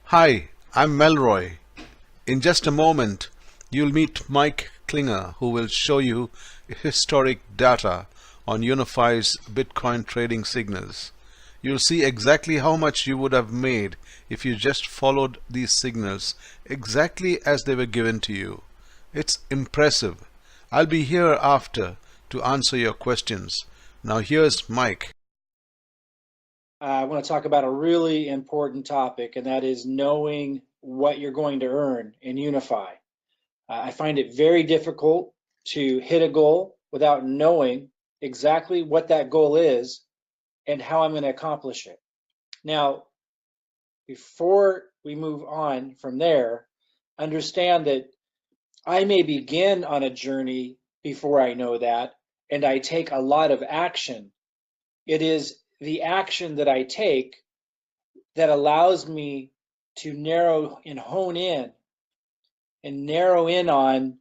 Hi, I'm Melroy. In just a moment, you'll meet Mike Klinger, who will show you historic data on Unifi's Bitcoin trading signals. You'll see exactly how much you would have made if you just followed these signals exactly as they were given to you. It's impressive. I'll be here after to answer your questions. Now here's Mike. I want to talk about a really important topic, and that is knowing what you're going to earn in Unify. I find it very difficult to hit a goal without knowing exactly what that goal is and how I'm going to accomplish it. Now, before we move on from there, understand that I may begin on a journey before I know that, and I take a lot of action. It is the action that I take that allows me to narrow and hone in and narrow in on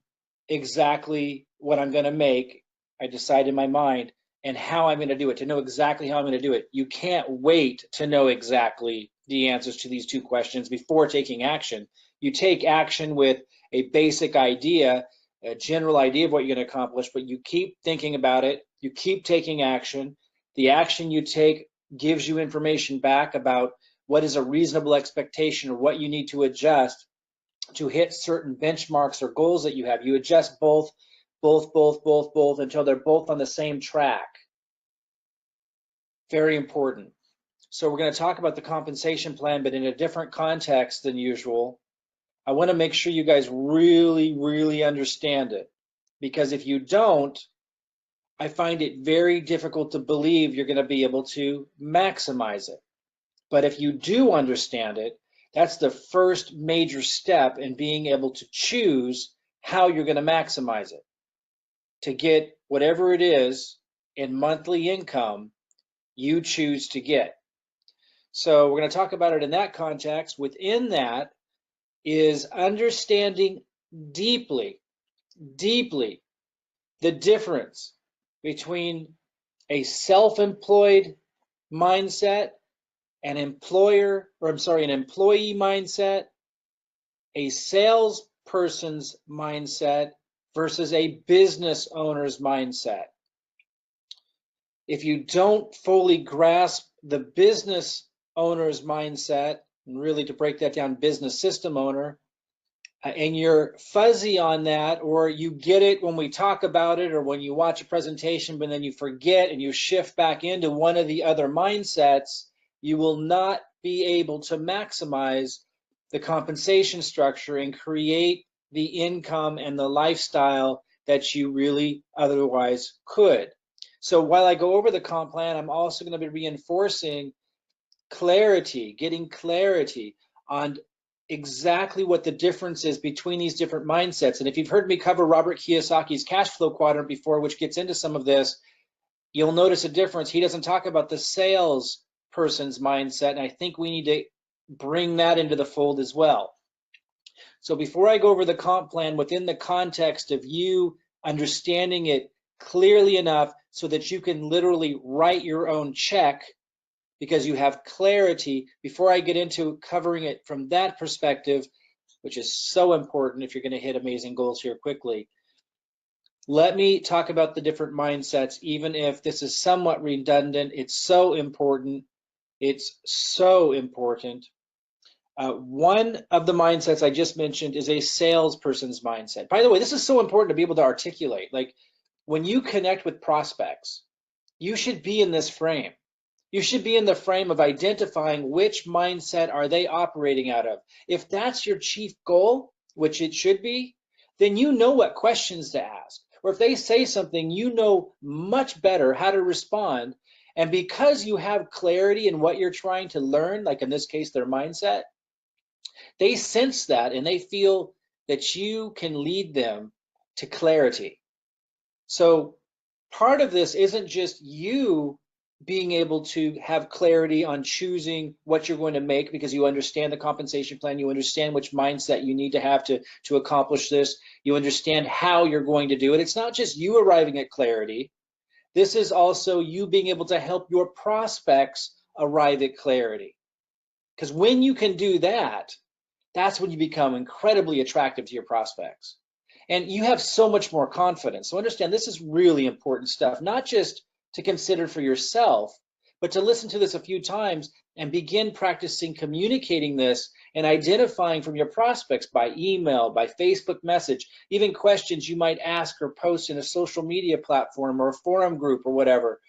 exactly what I'm going to make. I decide in my mind and how I'm going to do it, to know exactly how I'm going to do it. You can't wait to know exactly the answers to these two questions before taking action. You take action with a basic idea, a general idea of what you're going to accomplish, but you keep thinking about it. You keep taking action. The action you take gives you information back about what is a reasonable expectation or what you need to adjust to hit certain benchmarks or goals that you have. You adjust both until they're both on the same track. Very important. So we're going to talk about the compensation plan, but in a different context than usual. I want to make sure you guys really understand it, because if you don't, I find it very difficult to believe you're going to be able to maximize it. But if you do understand it, that's the first major step in being able to choose how you're going to maximize it to get whatever it is in monthly income you choose to get. So we're going to talk about it in that context. Within that is understanding deeply the difference between a self-employed mindset, an employee mindset, a salesperson's mindset versus a business owner's mindset. If you don't fully grasp the business owner's mindset, and really to break that down, business system owner, and you're fuzzy on that, or you get it when we talk about it or when you watch a presentation, but then you forget and you shift back into one of the other mindsets, you will not be able to maximize the compensation structure and create the income and the lifestyle that you really otherwise could. So while I go over the comp plan, I'm also going to be reinforcing clarity, getting clarity on exactly what the difference is between these different mindsets. And if you've heard me cover Robert Kiyosaki's cash flow quadrant before, which gets into some of this, you'll notice a difference. He doesn't talk about the sales person's mindset, and I think we need to bring that into the fold as well. So before I go over the comp plan within the context of you understanding it clearly enough so that you can literally write your own check because you have clarity, before I get into covering it from that perspective, which is so important if you're going to hit amazing goals here quickly, let me talk about the different mindsets. Even if this is somewhat redundant, it's so important. It's so important. One of the mindsets I just mentioned is a salesperson's mindset. By the way, this is so important to be able to articulate. Like when you connect with prospects, you should be in this frame. You should be in the frame of identifying which mindset are they operating out of. If that's your chief goal, which it should be, then you know what questions to ask. Or if they say something, you know much better how to respond. And because you have clarity in what you're trying to learn, like in this case, their mindset, they sense that and they feel that you can lead them to clarity. So part of this isn't just you being able to have clarity on choosing what you're going to make because you understand the compensation plan, you understand which mindset you need to have to accomplish this, you understand how you're going to do it. It's not just you arriving at clarity. This is also you being able to help your prospects arrive at clarity. Because when you can do that, that's when you become incredibly attractive to your prospects. And you have so much more confidence. So understand this is really important stuff, not just to consider for yourself, but to listen to this a few times and begin practicing communicating this and identifying from your prospects by email, by Facebook message, even questions you might ask or post in a social media platform or a forum group or whatever.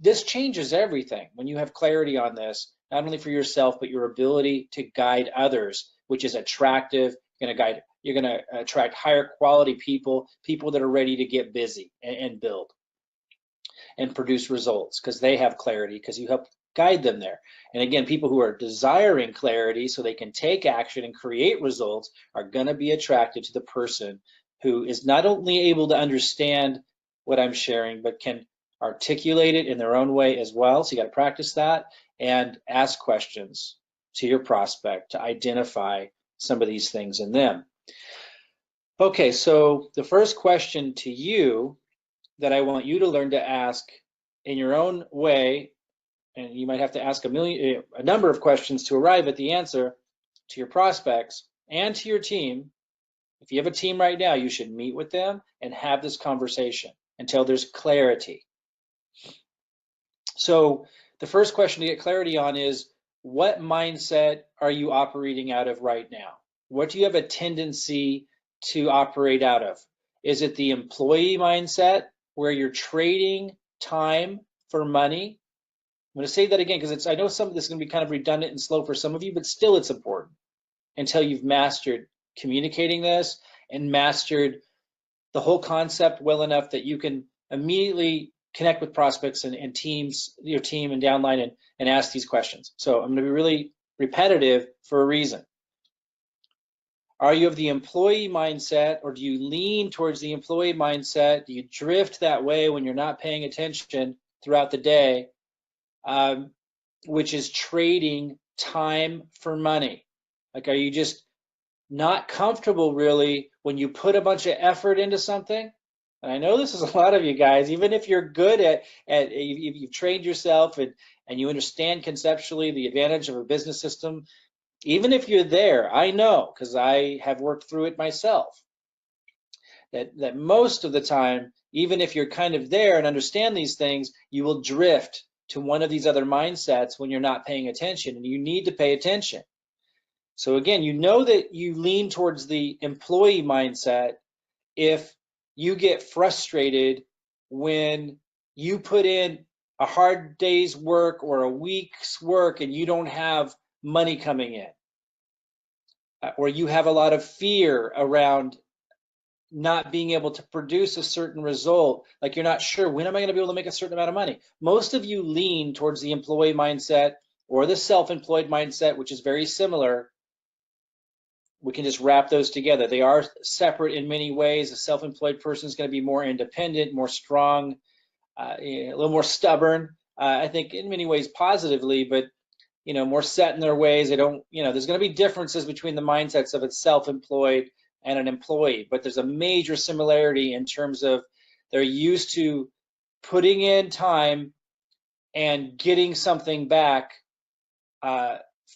This changes everything when you have clarity on this, not only for yourself, but your ability to guide others, which is attractive. You're going to attract higher quality people, people that are ready to get busy and build and produce results because they have clarity, because you help guide them there. And again, people who are desiring clarity so they can take action and create results are going to be attracted to the person who is not only able to understand what I'm sharing, but can articulate it in their own way as well. So you got to practice that and ask questions to your prospect to identify some of these things in them. Okay, so the first question to you that I want you to learn to ask in your own way, and you might have to ask a number of questions to arrive at the answer to your prospects and to your team. If you have a team right now, you should meet with them and have this conversation until there's clarity. So the first question to get clarity on is, what mindset are you operating out of right now? What do you have a tendency to operate out of? Is it the employee mindset where you're trading time for money? I'm going to say that again because I know some of this is going to be kind of redundant and slow for some of you, but still it's important until you've mastered communicating this and mastered the whole concept well enough that you can immediately connect with prospects and teams, your team and downline, and ask these questions. So I'm going to be really repetitive for a reason. Are you of the employee mindset, or do you lean towards the employee mindset? Do you drift that way when you're not paying attention throughout the day, which is trading time for money? Like, are you just not comfortable really when you put a bunch of effort into something? And I know this is a lot of you guys, even if you're good at you've trained yourself and you understand conceptually the advantage of a business system, even if you're there, I know, because I have worked through it myself, that most of the time, even if you're kind of there and understand these things, you will drift to one of these other mindsets when you're not paying attention, and you need to pay attention. So again, you know that you lean towards the employee mindset if you get frustrated when you put in a hard day's work or a week's work and you don't have money coming in, or you have a lot of fear around not being able to produce a certain result, like you're not sure, when am I going to be able to make a certain amount of money? Most of you lean towards the employee mindset or the self-employed mindset, which is very similar. We can just wrap those together. They are separate in many ways. A self-employed person is going to be more independent, more strong, a little more stubborn, I think in many ways positively, but more set in their ways. They don't, there's going to be differences between the mindsets of a self-employed and an employee, but there's a major similarity in terms of they're used to putting in time and getting something back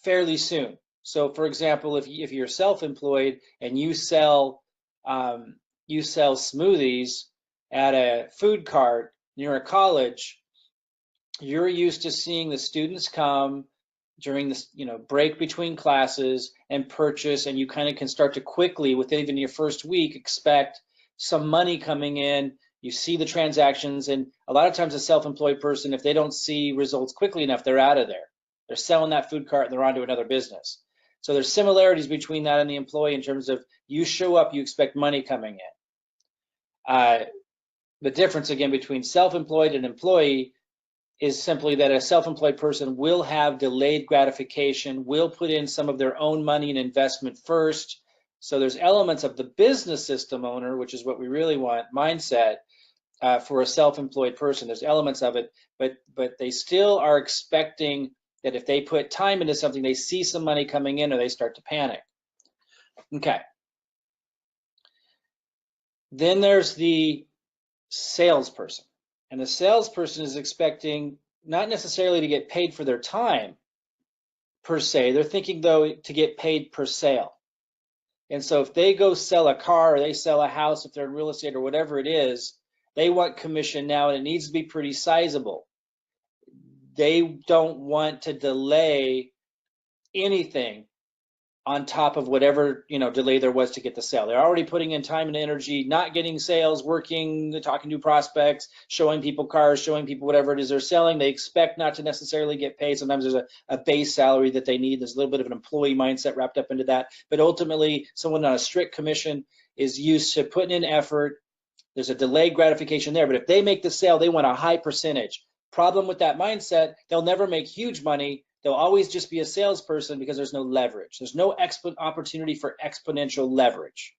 fairly soon. So, for example, if you're self-employed and you sell smoothies at a food cart near a college, you're used to seeing the students come during this, break between classes and purchase, and you kind of can start to quickly, within even your first week, expect some money coming in. You see the transactions, and a lot of times a self-employed person, if they don't see results quickly enough, they're out of there. They're selling that food cart and they're on to another business. So there's similarities between that and the employee in terms of you show up, you expect money coming in. The difference, again, between self-employed and employee is simply that a self-employed person will have delayed gratification, will put in some of their own money and investment first. So there's elements of the business system owner, which is what we really want, mindset, for a self-employed person. There's elements of it, but they still are expecting that if they put time into something, they see some money coming in or they start to panic. Okay. Then there's the salesperson. And the salesperson is expecting not necessarily to get paid for their time per se. They're thinking, though, to get paid per sale. And so if they go sell a car or they sell a house, if they're in real estate or whatever it is, they want commission now, and it needs to be pretty sizable. They don't want to delay anything on top of whatever delay there was to get the sale. They're already putting in time and energy, not getting sales, working, talking to prospects, showing people cars, showing people whatever it is they're selling. They expect not to necessarily get paid. Sometimes there's a base salary that they need. There's a little bit of an employee mindset wrapped up into that. But ultimately, someone on a strict commission is used to putting in effort. There's a delayed gratification there. But if they make the sale, they want a high percentage. Problem with that mindset, they'll never make huge money. They'll always just be a salesperson because there's no leverage. There's no opportunity for exponential leverage.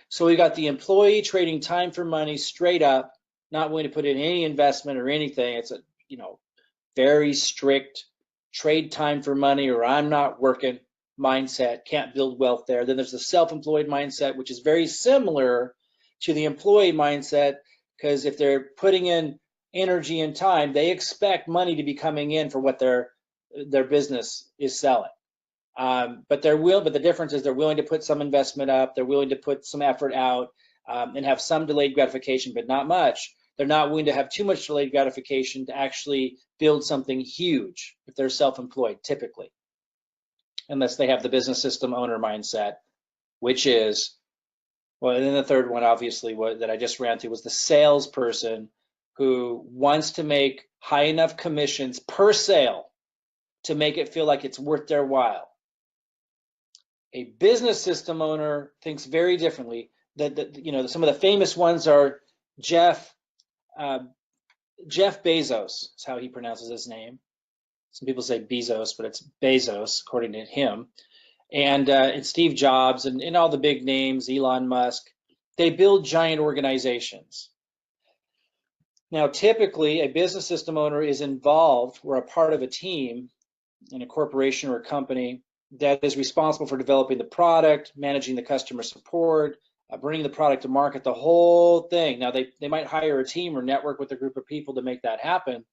So we got the employee trading time for money straight up, not willing to put in any investment or anything. It's a very strict trade time for money, or I'm not working mindset, can't build wealth there. Then there's the self-employed mindset, which is very similar to the employee mindset, because if they're putting in energy and time, they expect money to be coming in for what their business is selling. But the difference is they're willing to put some investment up, they're willing to put some effort out, and have some delayed gratification, but not much. They're not willing to have too much delayed gratification to actually build something huge if they're self-employed, typically, unless they have the business system owner mindset, which is, well, and then the third one, obviously, that I just ran through was the salesperson who wants to make high enough commissions per sale to make it feel like it's worth their while. A business system owner thinks very differently. Some of the famous ones are Jeff Bezos, is how he pronounces his name. Some people say Bezos, but it's Bezos, according to him. And Steve Jobs and all the big names, Elon Musk. They build giant organizations. Now, typically, a business system owner is involved or a part of a team in a corporation or a company that is responsible for developing the product, managing the customer support, bringing the product to market, the whole thing. Now, they might hire a team or network with a group of people to make that happen,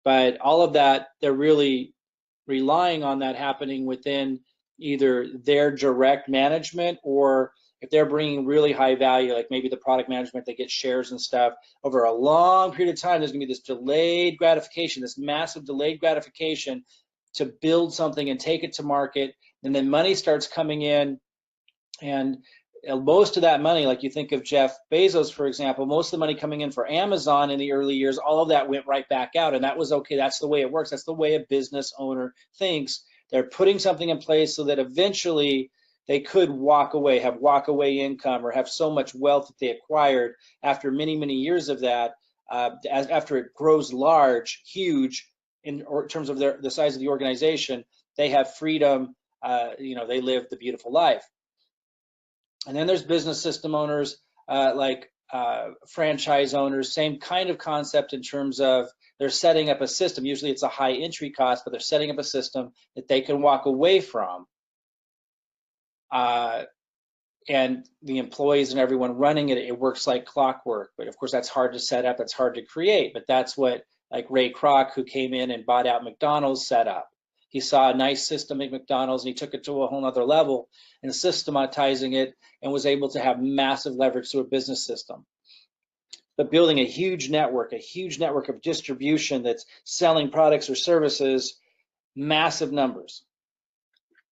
but all of that, they're really relying on that happening within either their direct management, or if they're bringing really high value, like maybe the product management, they get shares and stuff over a long period of time. There's going to be this delayed gratification, this massive delayed gratification to build something and take it to market. And then money starts coming in, and most of that money, like you think of Jeff Bezos, for example, most of the money coming in for Amazon in the early years, all of that went right back out. And that was okay. That's the way it works. That's the way a business owner thinks. They're putting something in place so that eventually they could walk away, have walk away income, or have so much wealth that they acquired after many, many years of that, after it grows large, huge in terms of the size of the organization, they have freedom, they live the beautiful life. And then there's business system owners, like franchise owners, same kind of concept in terms of they're setting up a system. Usually it's a high entry cost, but they're setting up a system that they can walk away from. And the employees and everyone running it, it works like clockwork. But of course, that's hard to set up, that's hard to create. But that's what, like Ray Kroc, who came in and bought out McDonald's, set up. He saw a nice system at McDonald's and he took it to a whole nother level and systematizing it, and was able to have massive leverage through a business system. But building a huge network of distribution that's selling products or services, massive numbers.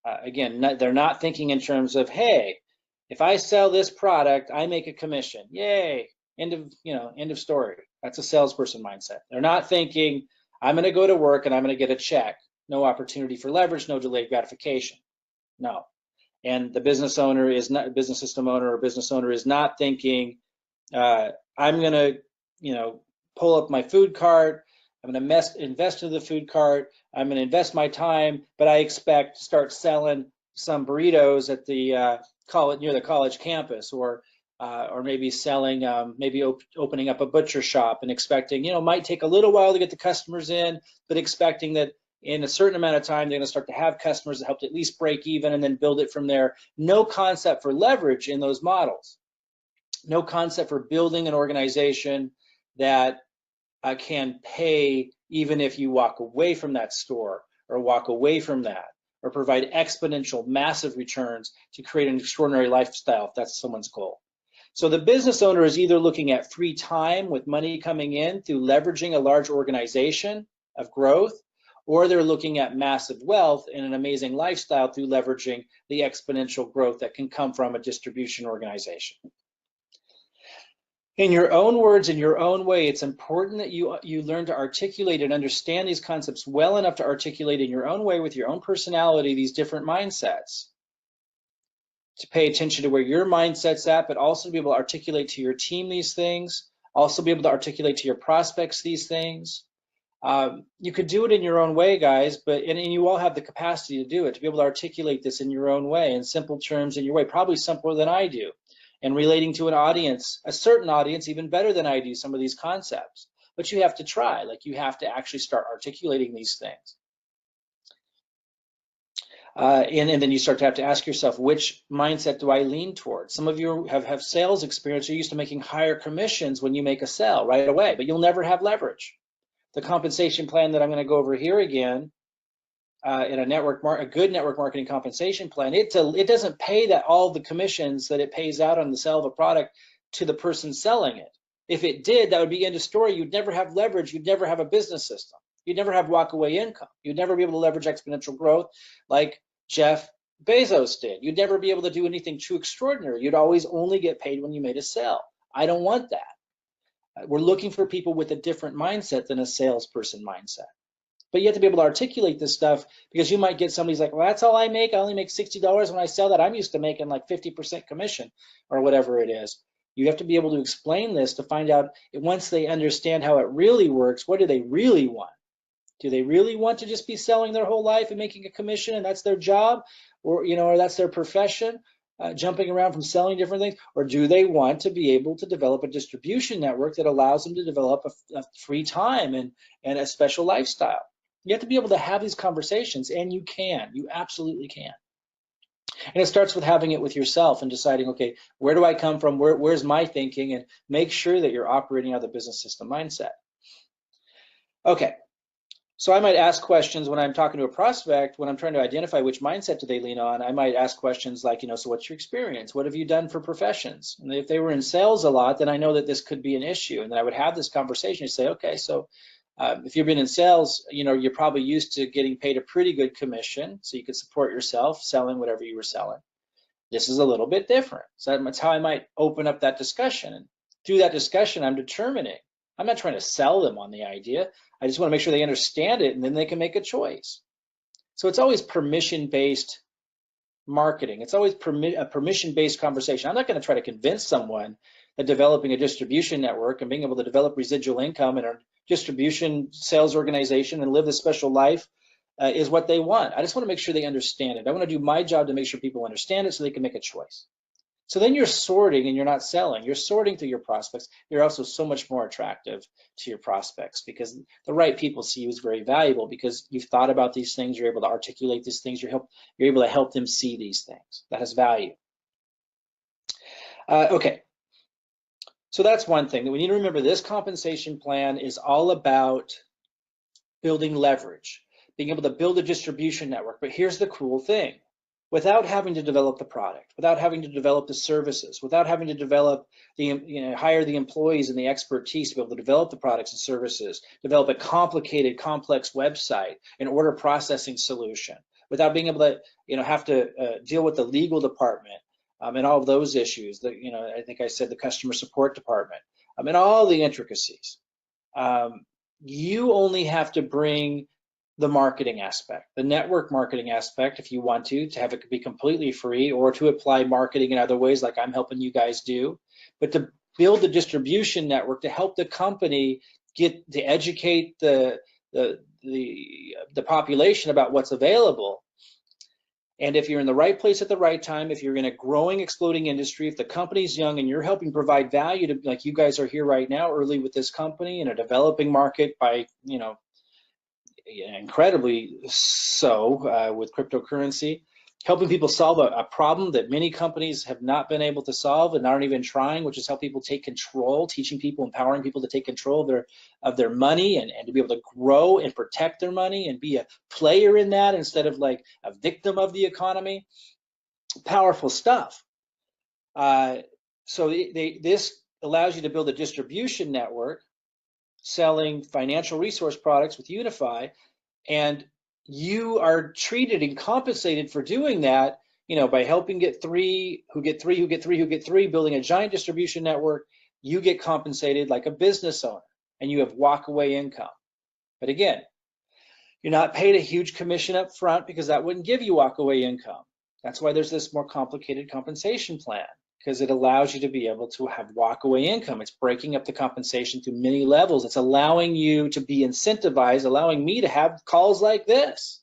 Again, they're not thinking in terms of, hey, if I sell this product, I make a commission. Yay. End of story. That's a salesperson mindset. They're not thinking, I'm going to go to work and I'm going to get a check. No opportunity for leverage, no delayed gratification. No. And the business system owner or business owner is not thinking, I'm going to, pull up my food cart. I'm going to invest in the food cart. I'm going to invest my time, but I expect to start selling some burritos at the near the college campus, or maybe selling, opening up a butcher shop and expecting, it might take a little while to get the customers in, but expecting that in a certain amount of time, they're going to start to have customers that help to at least break even and then build it from there. No concept for leverage in those models. No concept for building an organization that can pay even if you walk away from that store, or walk away from that, or provide exponential, massive returns to create an extraordinary lifestyle if that's someone's goal. So the business owner is either looking at free time with money coming in through leveraging a large organization of growth, or they're looking at massive wealth and an amazing lifestyle through leveraging the exponential growth that can come from a distribution organization. In your own words, in your own way, it's important that you learn to articulate and understand these concepts well enough to articulate in your own way with your own personality these different mindsets. To pay attention to where your mindset's at, but also to be able to articulate to your team these things, also be able to articulate to your prospects these things. You could do it in your own way, guys, and you all have the capacity to do it, to be able to articulate this in your own way, in simple terms, in your way, probably simpler than I do, and relating to an audience, a certain audience, even better than I do some of these concepts. But you have to try, like you have to actually start articulating these things. And then you start to have to ask yourself, which mindset do I lean towards? Some of you have sales experience. You're used to making higher commissions when you make a sale right away, but you'll never have leverage. The compensation plan that I'm going to go over here again, in a good network marketing compensation plan, it doesn't pay that all the commissions that it pays out on the sale of a product to the person selling it. If it did, that would be end of story. You'd never have leverage. You'd never have a business system. You'd never have walkaway income. You'd never be able to leverage exponential growth like Jeff Bezos did. You'd never be able to do anything too extraordinary. You'd always only get paid when you made a sale. I don't want that. We're looking for people with a different mindset than a salesperson mindset. But you have to be able to articulate this stuff, because you might get somebody's like, well, that's all I make. I only make $60 when I sell that. I'm used to making like 50% commission or whatever it is. You have to be able to explain this to find out, once they understand how it really works, what do they really want? Do they really want to just be selling their whole life and making a commission and that's their job, or that's their profession, jumping around from selling different things? Or do they want to be able to develop a distribution network that allows them to develop a free time and a special lifestyle? You have to be able to have these conversations, and you can. You absolutely can. And it starts with having it with yourself and deciding, okay, where do I come from? Where's my thinking? And make sure that you're operating out of the business system mindset. Okay. So I might ask questions when I'm talking to a prospect, when I'm trying to identify which mindset do they lean on. I might ask questions like, so what's your experience? What have you done for professions? And if they were in sales a lot, then I know that this could be an issue. And then I would have this conversation and say, okay, so if you've been in sales, you're probably used to getting paid a pretty good commission, so you could support yourself selling whatever you were selling. This is a little bit different. So that's how I might open up that discussion. And through that discussion, I'm determining. I'm not trying to sell them on the idea. I just want to make sure they understand it, and then they can make a choice. So it's always permission-based marketing. It's always a permission-based conversation. I'm not going to try to convince someone that developing a distribution network and being able to develop residual income in a distribution sales organization and live this special life is what they want. I just want to make sure they understand it. I want to do my job to make sure people understand it so they can make a choice. So then you're sorting and you're not selling. You're sorting through your prospects. You're also so much more attractive to your prospects, because the right people see you as very valuable, because you've thought about these things. You're able to articulate these things. You're able to help them see these things. That has value. Okay. So that's one thing that we need to remember. This compensation plan is all about building leverage, being able to build a distribution network. But here's the cool thing. Without having to develop the product, without having to develop the services, without having to develop hire the employees and the expertise to be able to develop the products and services, develop a complicated, complex website, an order processing solution, without being able to, have to deal with the legal department and all of those issues. That I think I said the customer support department, and all the intricacies. You only have to bring the marketing aspect, the network marketing aspect, if you want to have it be completely free, or to apply marketing in other ways like I'm helping you guys do, but to build the distribution network to help the company get to educate the population about what's available. And if you're in the right place at the right time, if you're in a growing, exploding industry, if the company's young and you're helping provide value to, like you guys are here right now, early with this company in a developing market by, incredibly so with cryptocurrency, helping people solve a problem that many companies have not been able to solve and aren't even trying, which is help people take control, teaching people, empowering people to take control of their money and to be able to grow and protect their money and be a player in that instead of like a victim of the economy. Powerful stuff. So this allows you to build a distribution network selling financial resource products with Unify, and you are treated and compensated for doing that, by helping get three, building a giant distribution network. You get compensated like a business owner, and you have walk-away income. But again, you're not paid a huge commission up front because that wouldn't give you walk-away income. That's why there's this more complicated compensation plan, because it allows you to be able to have walk-away income. It's breaking up the compensation through many levels. It's allowing you to be incentivized, allowing me to have calls like this.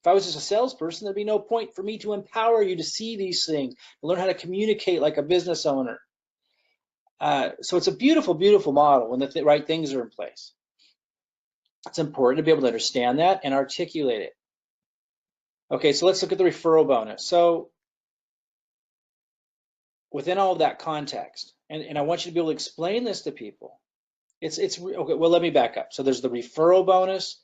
If I was just a salesperson, there'd be no point for me to empower you to see these things, to learn how to communicate like a business owner. So it's a beautiful, beautiful model when the right things are in place. It's important to be able to understand that and articulate it. Okay, so let's look at the referral bonus. So within all of that context, and I want you to be able to explain this to people. It's okay. Well, let me back up. So there's the referral bonus,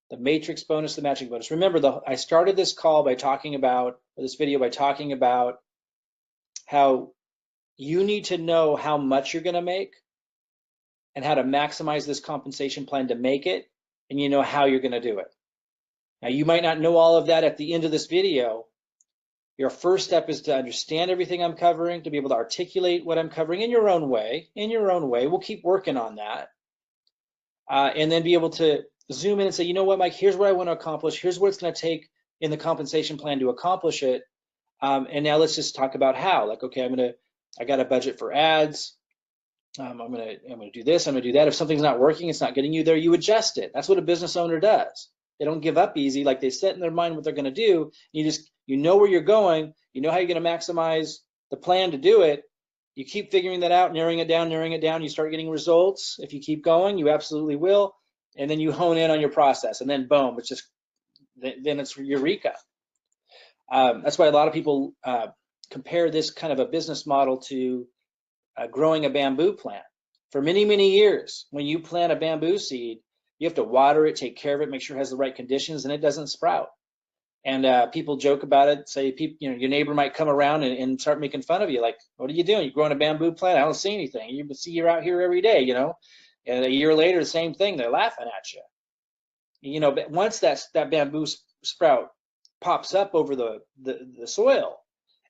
the matrix bonus, the matching bonus. Remember, I started this call by talking about, or this video by talking about how you need to know how much you're going to make and how to maximize this compensation plan to make it, and you know how you're going to do it. Now, you might not know all of that at the end of this video. Your first step is to understand everything I'm covering, to be able to articulate what I'm covering in your own way. We'll keep working on that. And then be able to zoom in and say, you know what, Mike, here's what I want to accomplish. Here's what it's going to take in the compensation plan to accomplish it. And now let's just talk about how. Like, okay, I got a budget for ads. I'm gonna do this. I'm gonna do that. If something's not working, it's not getting you there, you adjust it. That's what a business owner does. They don't give up easy. Like, they set in their mind what they're going to do. You know where you're going. You know how you're going to maximize the plan to do it. You keep figuring that out, narrowing it down. You start getting results. If you keep going, you absolutely will. And then you hone in on your process, and then boom, then it's eureka. That's why a lot of people compare this kind of a business model to growing a bamboo plant. For many, many years, when you plant a bamboo seed, you have to water it, take care of it, make sure it has the right conditions, and it doesn't sprout. And people joke about it, say, your neighbor might come around and start making fun of you, like, what are you doing? You're growing a bamboo plant? I don't see anything. You see you're out here every day, And a year later, the same thing, they're laughing at you. But once that bamboo sprout pops up over the soil,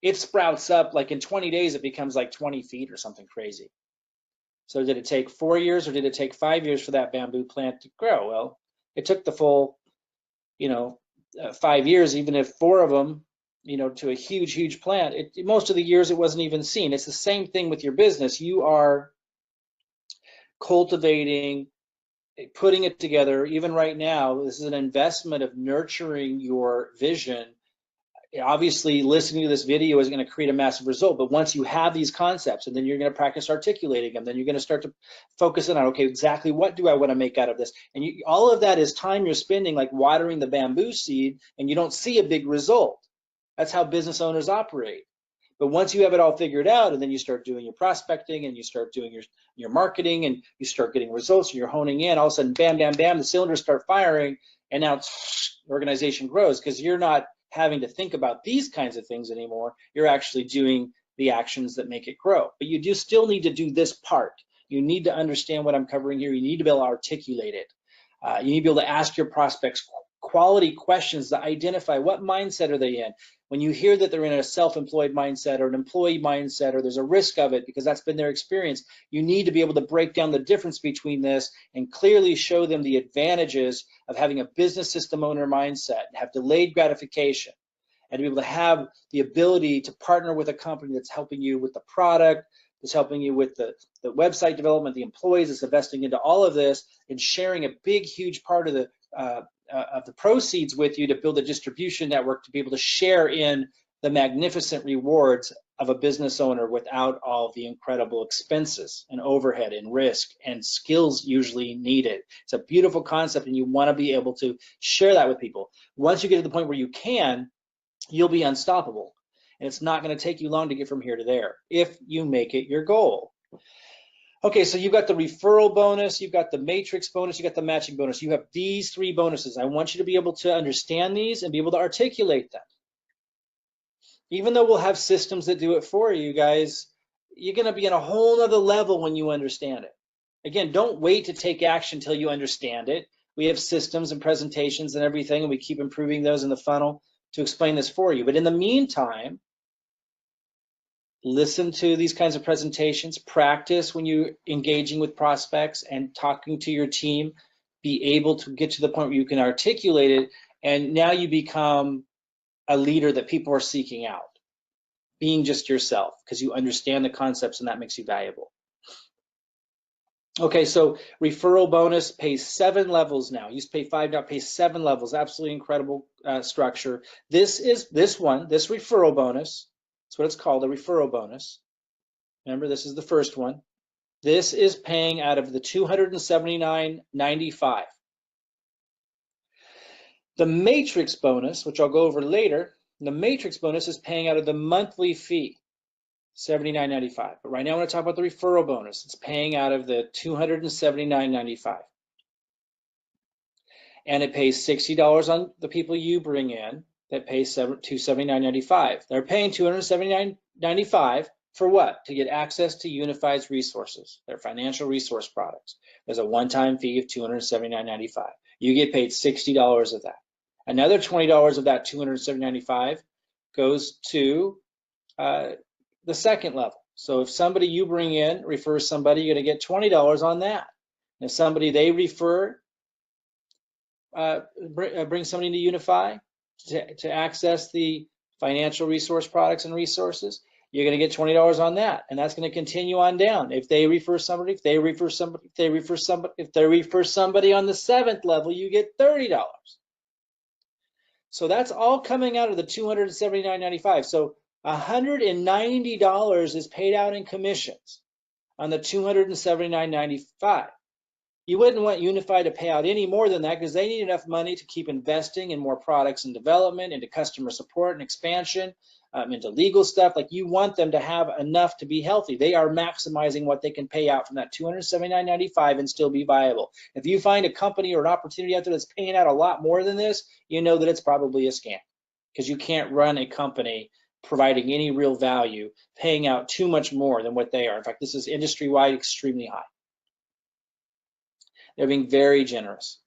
it sprouts up, like in 20 days, it becomes like 20 feet or something crazy. So did it take 4 years or did it take 5 years for that bamboo plant to grow? Well, it took the full, 5 years, even if 4 of them, to a huge, huge plant. Most of the years it wasn't even seen. It's the same thing with your business. You are cultivating, putting it together. Even right now, this is an investment of nurturing your vision. Obviously, listening to this video is going to create a massive result, but once you have these concepts, and then you're going to practice articulating them, then you're going to start to focus in on, okay, exactly what do I want to make out of this? And all of that is time you're spending like watering the bamboo seed, and you don't see a big result. That's how business owners operate. But once you have it all figured out, and then you start doing your prospecting, and you start doing your marketing, and you start getting results, and you're honing in, all of a sudden, bam, bam, bam, the cylinders start firing, and now the organization grows because you're not having to think about these kinds of things anymore. You're actually doing the actions that make it grow. But you do still need to do this part. You need to understand what I'm covering here. You need to be able to articulate it. You need to be able to ask your prospects quality questions to identify what mindset are they in. When you hear that they're in a self-employed mindset or an employee mindset, or there's a risk of it because that's been their experience, you need to be able to break down the difference between this and clearly show them the advantages of having a business system owner mindset, have delayed gratification, and to be able to have the ability to partner with a company that's helping you with the product, that's helping you with the website development, the employees, that's investing into all of this and sharing a big, huge part of the proceeds with you to build a distribution network to be able to share in the magnificent rewards of a business owner without all the incredible expenses and overhead and risk and skills usually needed. It's a beautiful concept, and you want to be able to share that with people. Once you get to the point where you can, you'll be unstoppable. And it's not going to take you long to get from here to there if you make it your goal. Okay, so you've got the referral bonus, you've got the matrix bonus, you've got the matching bonus. You have these three bonuses. I want you to be able to understand these and be able to articulate them. Even though we'll have systems that do it for you guys, you're going to be in a whole nother level when you understand it. Again, don't wait to take action until you understand it. We have systems and presentations and everything, and we keep improving those in the funnel to explain this for you. But in the meantime, listen to these kinds of presentations, practice when you're engaging with prospects and talking to your team, be able to get to the point where you can articulate it, and now you become a leader that people are seeking out, being just yourself because you understand the concepts, and that makes you valuable. Okay, so referral bonus pays 7 levels now. Used to pay 5, now pays 7 levels. Absolutely incredible structure. This referral bonus. That's what it's called, a referral bonus. Remember, this is the first one. This is paying out of the $279.95. The matrix bonus, which I'll go over later, the matrix bonus is paying out of the monthly fee, $79.95. But right now I want to talk about the referral bonus. It's paying out of the $279.95. And it pays $60 on the people you bring in that pay $279.95. They're paying $279.95 for what? To get access to Unified's resources, their financial resource products. There's a one-time fee of $279.95. You get paid $60 of that. Another $20 of that $279.95 goes to the second level. So if somebody you bring in refers somebody, you're going to get $20 on that. And if somebody they refer bring somebody into Unify to access the financial resource products and resources, you're going to get $20 on that, and that's going to continue on down. If they refer somebody, if they refer somebody on the 7th level, you get $30. So that's all coming out of the $279.95. So $190 is paid out in commissions on the $279.95. You wouldn't want Unified to pay out any more than that because they need enough money to keep investing in more products and development, into customer support and expansion, into legal stuff. Like, you want them to have enough to be healthy. They are maximizing what they can pay out from that $279.95 and still be viable. If you find a company or an opportunity out there that's paying out a lot more than this, you know that it's probably a scam, because you can't run a company providing any real value paying out too much more than what they are. In fact, this is industry-wide extremely high. They're being very generous.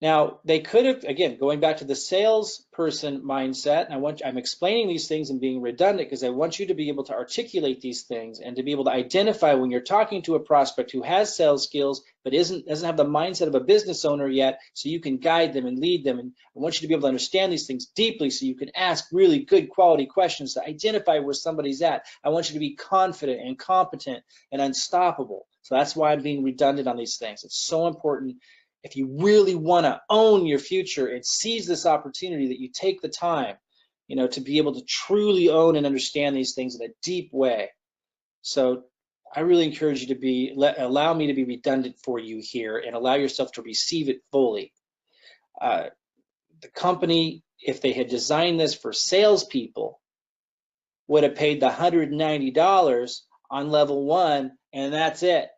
Now, they could have, again, going back to the salesperson mindset, and I'm explaining these things and being redundant because I want you to be able to articulate these things and to be able to identify when you're talking to a prospect who has sales skills but doesn't have the mindset of a business owner yet, so you can guide them and lead them. And I want you to be able to understand these things deeply so you can ask really good quality questions to identify where somebody's at. I want you to be confident and competent and unstoppable. So that's why I'm being redundant on these things. It's so important. If you really want to own your future and seize this opportunity, that you take the time, to be able to truly own and understand these things in a deep way. So I really encourage you to allow me to be redundant for you here and allow yourself to receive it fully. The company, if they had designed this for salespeople, would have paid the $190 on level 1, and that's it.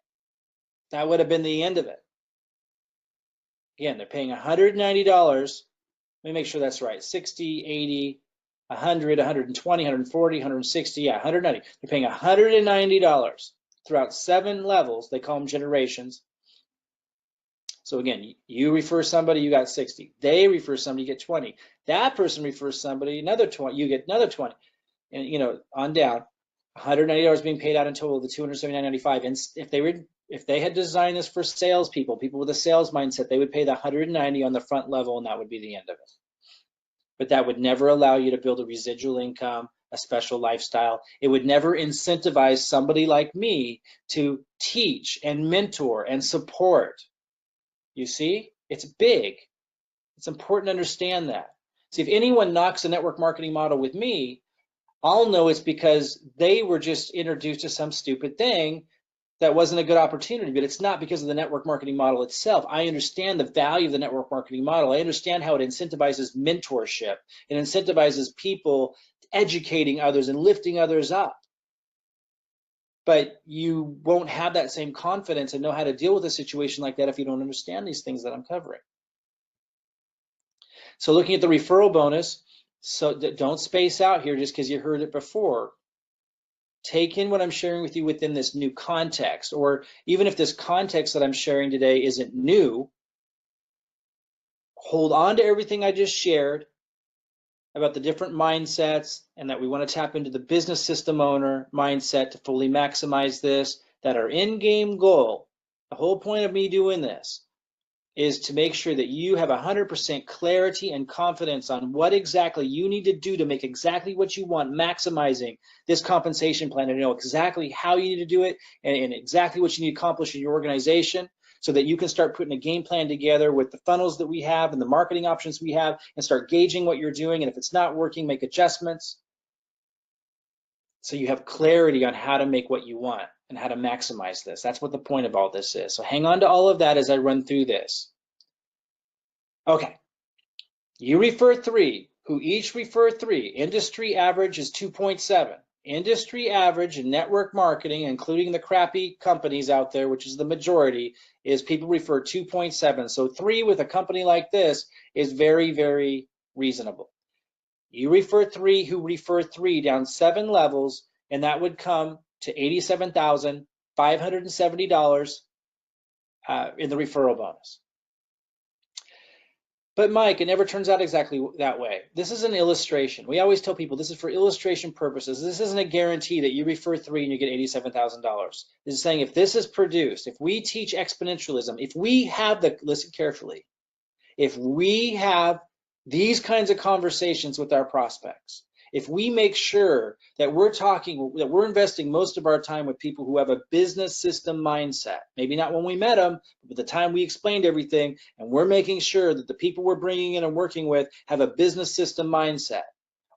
That would have been the end of it. Again, they're paying $190. Let me make sure that's right. 60, 80, 100, 120, 140, 160, yeah, 190. They're paying $190 throughout 7 levels. They call them generations. So again, you refer somebody, you got 60. They refer somebody, you get 20. That person refers somebody, another 20, you get another 20. And on down. $190 being paid out in total of the $279.95. And if they had designed this for salespeople, people with a sales mindset, they would pay the $190 on the front level, and that would be the end of it. But that would never allow you to build a residual income, a special lifestyle. It would never incentivize somebody like me to teach and mentor and support. You see, it's big. It's important to understand that. See, if anyone knocks a network marketing model with me, I'll know it's because they were just introduced to some stupid thing that wasn't a good opportunity, but it's not because of the network marketing model itself. I understand the value of the network marketing model. I understand how it incentivizes mentorship. It incentivizes people educating others and lifting others up. But you won't have that same confidence and know how to deal with a situation like that if you don't understand these things that I'm covering. So looking at the referral bonus, so don't space out here just because you heard it before. Take in what I'm sharing with you within this new context, or even if this context that I'm sharing today isn't new, hold on to everything I just shared about the different mindsets and that we want to tap into the business system owner mindset to fully maximize this, that our in-game goal, the whole point of me doing this, is to make sure that you have 100% clarity and confidence on what exactly you need to do to make exactly what you want, maximizing this compensation plan, and know exactly how you need to do it and exactly what you need to accomplish in your organization, so that you can start putting a game plan together with the funnels that we have and the marketing options we have and start gauging what you're doing. And if it's not working, make adjustments. So you have clarity on how to make what you want and how to maximize this. That's what the point of all this is. So hang on to all of that as I run through this. Okay, you refer three, who each refer three. Industry average is 2.7. Industry average in network marketing, including the crappy companies out there, which is the majority, is people refer 2.7. So 3 with a company like this is very, very reasonable. You refer 3 who refer 3 down 7 levels, and that would come to $87,570 in the referral bonus. But Mike, it never turns out exactly that way. This is an illustration. We always tell people this is for illustration purposes. This isn't a guarantee that you refer 3 and you get $87,000. This is saying if this is produced, if we teach exponentialism, if we have the, listen carefully, if we have these kinds of conversations with our prospects, if we make sure that we're investing most of our time with people who have a business system mindset, maybe not when we met them, but the time we explained everything, and we're making sure that the people we're bringing in and working with have a business system mindset.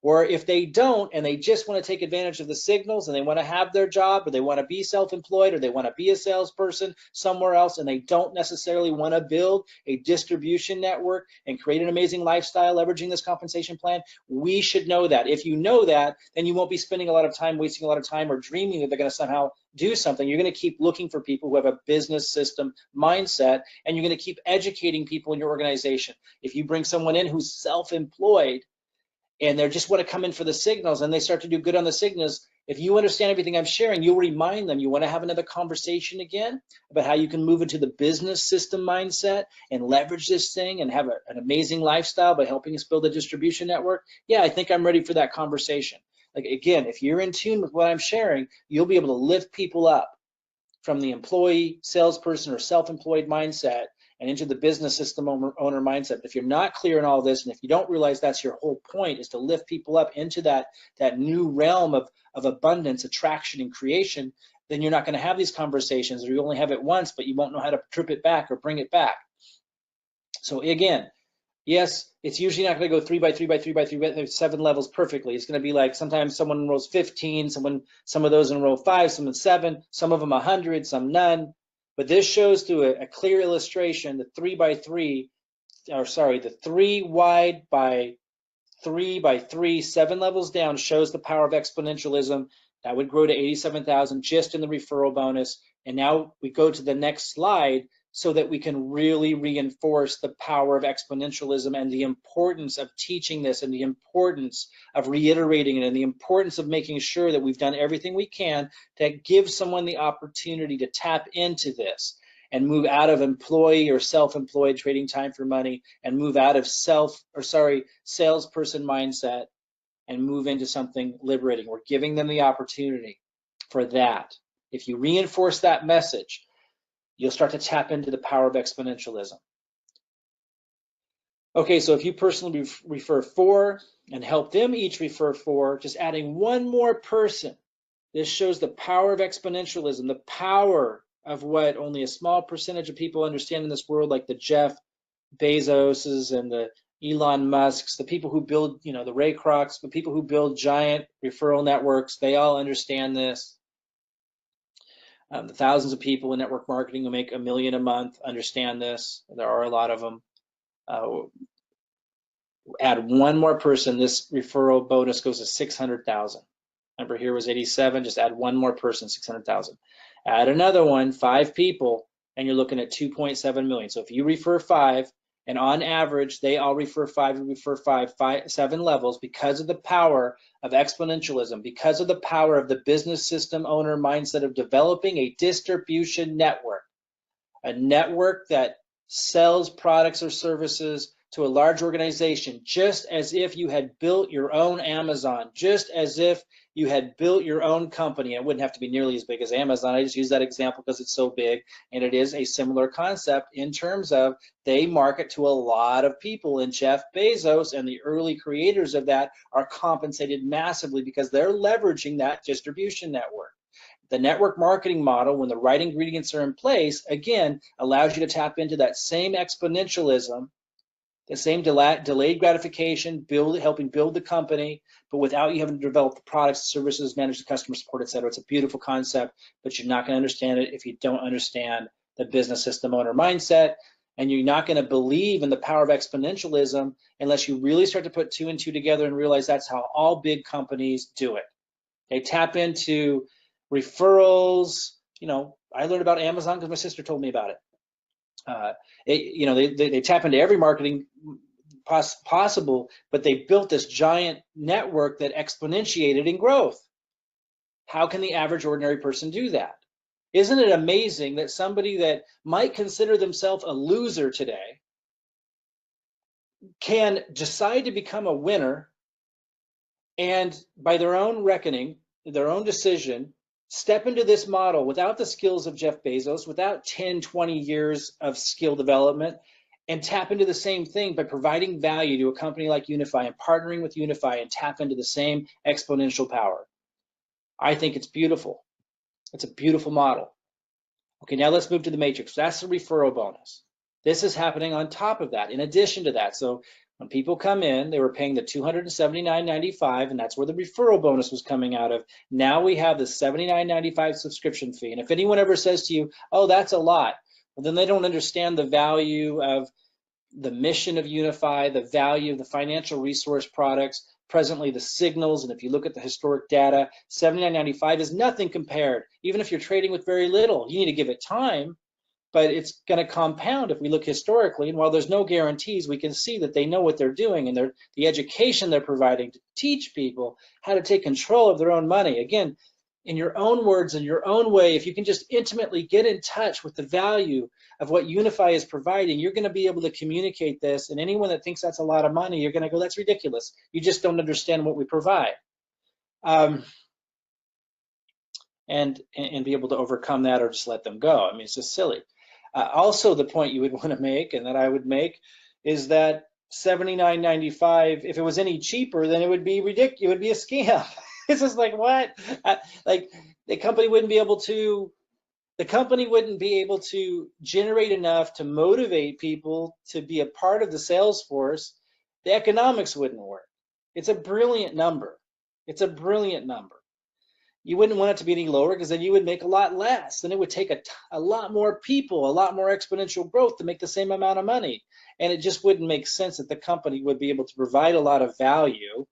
Or if they don't and they just want to take advantage of the signals and they want to have their job, or they want to be self-employed, or they want to be a salesperson somewhere else, and they don't necessarily want to build a distribution network and create an amazing lifestyle leveraging this compensation plan, we should know that. If you know that, then you won't be spending a lot of time, wasting a lot of time, or dreaming that they're going to somehow do something. You're going to keep looking for people who have a business system mindset, and you're going to keep educating people in your organization. If you bring someone in who's self-employed, and they just want to come in for the signals and they start to do good on the signals, if you understand everything I'm sharing, you'll remind them. You want to have another conversation again about how you can move into the business system mindset and leverage this thing and have an amazing lifestyle by helping us build a distribution network? Yeah, I think I'm ready for that conversation. Like, again, if you're in tune with what I'm sharing, you'll be able to lift people up from the employee, salesperson, or self-employed mindset and into the business system owner mindset. But if you're not clear in all this, and if you don't realize that's your whole point, is to lift people up into that new realm of abundance, attraction, and creation, then you're not going to have these conversations, or you only have it once, but you won't know how to trip it back or bring it back. So again, yes, it's usually not going to go 3 by 3 by 3 by 3 by 7 levels perfectly. It's going to be like sometimes someone enrolls 15, some of those enroll 5, some 7, some of them 100, some none. But this shows through a clear illustration the 3 by 3, or sorry, the 3 wide by 3 by 3, 7 levels down, shows the power of exponentialism. That would grow to 87,000 just in the referral bonus. And now we go to the next slide so that we can really reinforce the power of exponentialism and the importance of teaching this, and the importance of reiterating it, and the importance of making sure that we've done everything we can to give someone the opportunity to tap into this and move out of employee or self-employed trading time for money, and move out of salesperson mindset and move into something liberating. We're giving them the opportunity for that. If you reinforce that message, you'll start to tap into the power of exponentialism. Okay, so if you personally refer 4 and help them each refer 4, just adding one more person, this shows the power of exponentialism, the power of what only a small percentage of people understand in this world, like the Jeff Bezoses and the Elon Musk's, the people who build, the Ray Krocs, the people who build giant referral networks, they all understand this. The thousands of people in network marketing who make $1 million a month understand this. There are a lot of them. Add one more person, this referral bonus goes to 600,000. Remember, here was 87, just add one more person, 600,000. Add another one, 5 people, and you're looking at 2.7 million. So if you refer 5, and on average, they all refer 5, you refer 7 levels, because of the power of exponentialism, because of the power of the business system owner mindset of developing a distribution network, a network that sells products or services to a large organization, just as if you had built your own Amazon, just as if you had built your own company. It wouldn't have to be nearly as big as Amazon. I just use that example because it's so big, and it is a similar concept in terms of they market to a lot of people, and Jeff Bezos and the early creators of that are compensated massively because they're leveraging that distribution network. The network marketing model, when the right ingredients are in place, again, allows you to tap into that same exponentialism, the same delayed gratification, helping build the company, but without you having to develop the products, services, manage the customer support, et cetera. It's a beautiful concept, but you're not going to understand it if you don't understand the business system owner mindset, and you're not going to believe in the power of exponentialism unless you really start to put 2 and 2 together and realize that's how all big companies do it. They tap into referrals. I learned about Amazon because my sister told me about it. They tap into every marketing possible, but they built this giant network that exponentiated in growth. How can the average ordinary person do that? Isn't it amazing that somebody that might consider themselves a loser today can decide to become a winner, and by their own reckoning, their own decision, step into this model without the skills of Jeff Bezos, without 10, 20 years of skill development, and tap into the same thing by providing value to a company like Unify and partnering with Unify and tap into the same exponential power? I think it's beautiful. It's a beautiful model. Okay, now let's move to the matrix. That's the referral bonus. This is happening on top of that, in addition to that. So when people come in, they were paying the $279.95, and that's where the referral bonus was coming out of. Now we have the $79.95 subscription fee. And if anyone ever says to you, oh, that's a lot, well, then they don't understand the value of the mission of Unify, the value of the financial resource products, presently the signals. And if you look at the historic data, $79.95 is nothing compared. Even if you're trading with very little, you need to give it time, but it's going to compound if we look historically. And while there's no guarantees, we can see that they know what they're doing, and the education they're providing to teach people how to take control of their own money. Again, in your own words, in your own way, if you can just intimately get in touch with the value of what Unify is providing, you're going to be able to communicate this. And anyone that thinks that's a lot of money, you're going to go, that's ridiculous. You just don't understand what we provide. And be able to overcome that or just let them go. I mean, it's just silly. Also, the point you would want to make, and that I would make, is that $79.95, if it was any cheaper, then it would be ridiculous. It would be a scam. It's just like, what? Like, the company wouldn't be able to generate enough to motivate people to be a part of the sales force. The economics wouldn't work. It's a brilliant number. It's a brilliant number. You wouldn't want it to be any lower, because then you would make a lot less. Then it would take a lot more people, a lot more exponential growth to make the same amount of money. And it just wouldn't make sense that the company would be able to provide a lot of value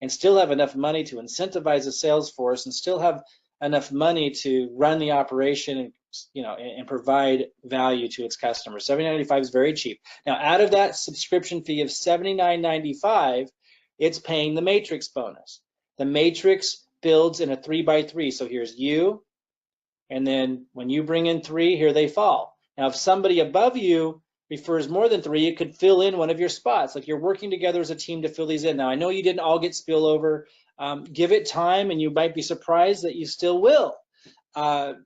and still have enough money to incentivize a sales force and still have enough money to run the operation and provide value to its customers. $79.95 is very cheap. Now, out of that subscription fee of $79.95, it's paying the matrix bonus. The matrix builds in a 3x3. So here's you, and then when you bring in 3, here they fall. Now, if somebody above you refers more than 3, it could fill in one of your spots. Like, you're working together as a team to fill these in. Now, I know you didn't all get spillover. Give it time, and you might be surprised that you still will. But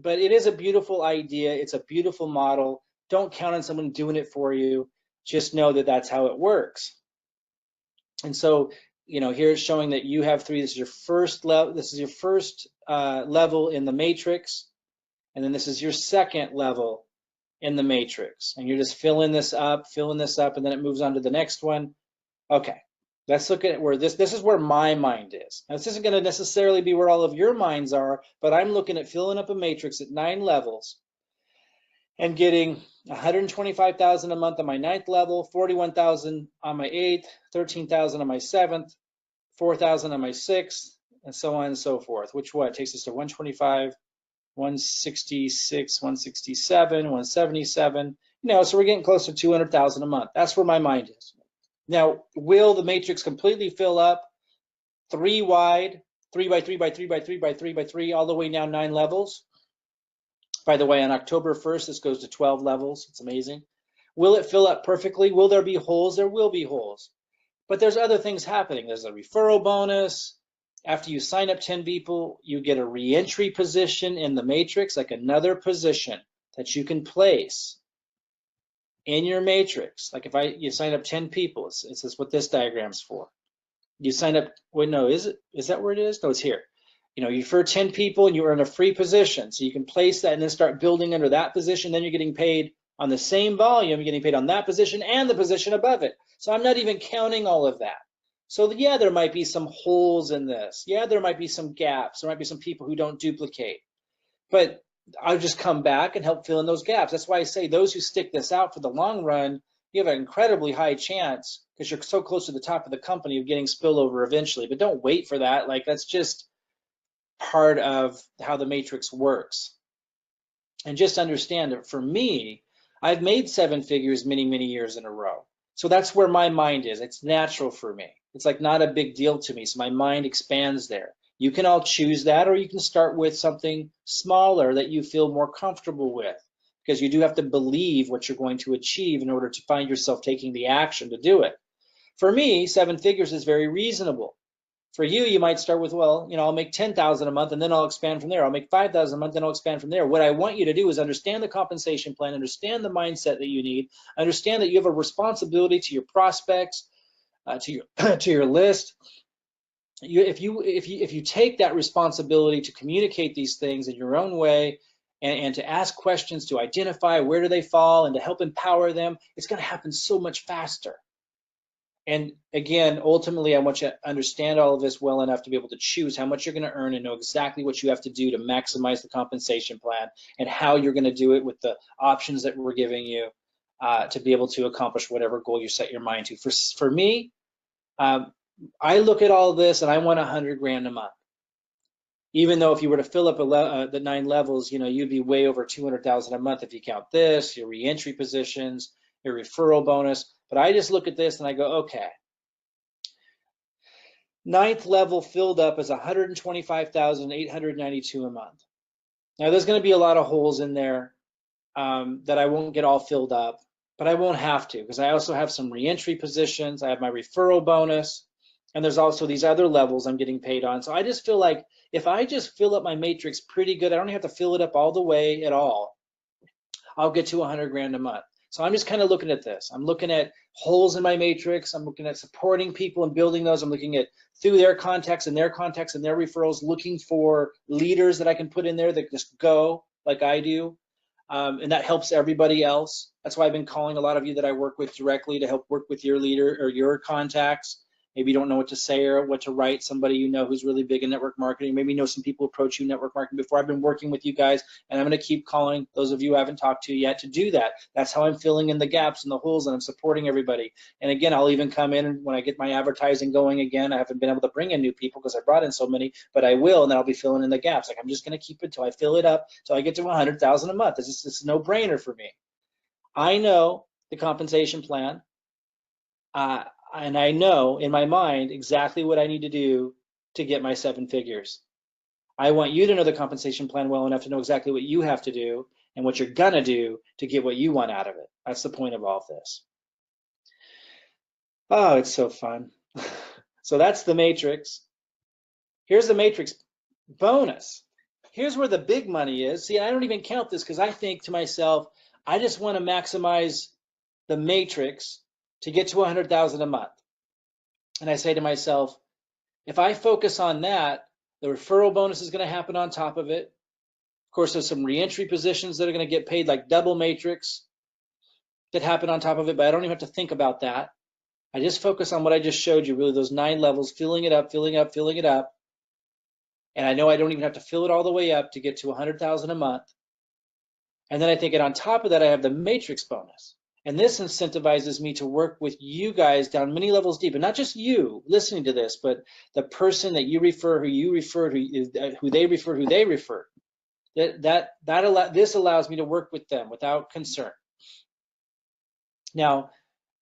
it is a beautiful idea. It's a beautiful model. Don't count on someone doing it for you. Just know that that's how it works. And so, here it's showing that you have 3. This is your first level. This is your first level in the matrix, and then this is your second level in the matrix, and you're just filling this up, and then it moves on to the next one. Okay, let's look at where this is where my mind is. Now, this isn't going to necessarily be where all of your minds are, but I'm looking at filling up a matrix at 9 levels and getting 125,000 a month on my 9th level, 41,000 on my 8th, 13,000 on my 7th, 4,000 on my 6th, and so on and so forth, which takes us to 125, 166, 167, 177. So we're getting close to 200,000 a month. That's where my mind is. Now, will the matrix completely fill up 3 wide, 3 by 3 by 3 by 3 by 3 by 3, all the way down 9 levels? By the way, on October 1st, this goes to 12 levels. It's amazing. Will it fill up perfectly? Will there be holes? There will be holes. But there's other things happening. There's a referral bonus. After you sign up 10 people, you get a re-entry position in the matrix, like another position that you can place in your matrix. Like if you sign up 10 people, this is what this diagram's for. You sign up, wait, no, is that where it is? No, it's here. You refer 10 people and you earn a free position. So you can place that and then start building under that position. Then you're getting paid on the same volume, you're getting paid on that position and the position above it. So I'm not even counting all of that. So yeah, there might be some holes in this. Yeah, there might be some gaps. There might be some people who don't duplicate. But I'll just come back and help fill in those gaps. That's why I say those who stick this out for the long run, you have an incredibly high chance, because you're so close to the top of the company, of getting spillover eventually. But don't wait for that. Like, that's just part of how the matrix works. And just understand that for me, I've made 7 figures many, many years in a row. So that's where my mind is. It's natural for me. It's like not a big deal to me. So my mind expands there. You can all choose that, or you can start with something smaller that you feel more comfortable with, because you do have to believe what you're going to achieve in order to find yourself taking the action to do it. For me, 7 figures is very reasonable. For you, you might start with, well, I'll make 10,000 a month and then I'll expand from there. I'll make 5,000 a month, then I'll expand from there. What I want you to do is understand the compensation plan, understand the mindset that you need, understand that you have a responsibility to your prospects, to your to your list. If you take that responsibility to communicate these things in your own way, and to ask questions to identify where do they fall and to help empower them, it's going to happen so much faster. And again, ultimately, I want you to understand all of this well enough to be able to choose how much you're going to earn and know exactly what you have to do to maximize the compensation plan and how you're going to do it with the options that we're giving you to be able to accomplish whatever goal you set your mind to. For me, I look at all of this and I want 100 grand a month. Even though if you were to fill up the 9 levels, you'd be way over 200,000 a month if you count this, your reentry positions, your referral bonus. But I just look at this and I go, okay, 9th level filled up is 125,892 a month. Now there's going to be a lot of holes in there that I won't get all filled up, but I won't have to, because I also have some reentry positions. I have my referral bonus, and there's also these other levels I'm getting paid on. So I just feel like if I just fill up my matrix pretty good, I don't have to fill it up all the way at all, I'll get to 100 grand a month. So I'm just kind of looking at this. I'm looking at holes in my matrix. I'm looking at supporting people and building those. I'm looking at through their contacts and their referrals, looking for leaders that I can put in there that just go like I do. And that helps everybody else. That's why I've been calling a lot of you that I work with directly to help work with your leader or your contacts. Maybe you don't know what to say or what to write. Somebody who's really big in network marketing. Maybe you know some people approach you network marketing before. I've been working with you guys, and I'm going to keep calling those of you I haven't talked to yet to do that. That's how I'm filling in the gaps and the holes, and I'm supporting everybody. And again, I'll even come in when I get my advertising going again. I haven't been able to bring in new people because I brought in so many, but I will, and then I'll be filling in the gaps. Like I'm just going to keep it until I fill it up, till I get to 100,000 a month. It's a no-brainer for me. I know the compensation plan. And I know in my mind exactly what I need to do to get my 7 figures. I want you to know the compensation plan well enough to know exactly what you have to do and what you're gonna do to get what you want out of it. That's the point of all of this. Oh, it's so fun. So that's the matrix. Here's the matrix bonus. Here's where the big money is. See, I don't even count this because I think to myself, I just want to maximize the matrix to get to 100,000 a month. And I say to myself, if I focus on that, the referral bonus is going to happen on top of it. Of course, there's some reentry positions that are going to get paid like double matrix that happen on top of it, but I don't even have to think about that. I just focus on what I just showed you, really those 9 levels, filling it up, filling up, filling it up. And I know I don't even have to fill it all the way up to get to 100,000 a month. And then I think, and on top of that, I have the matrix bonus. And this incentivizes me to work with you guys down many levels deep, and not just you listening to this, but the person that you refer, who you referred, who they referred, who they referred. This allows me to work with them without concern. Now,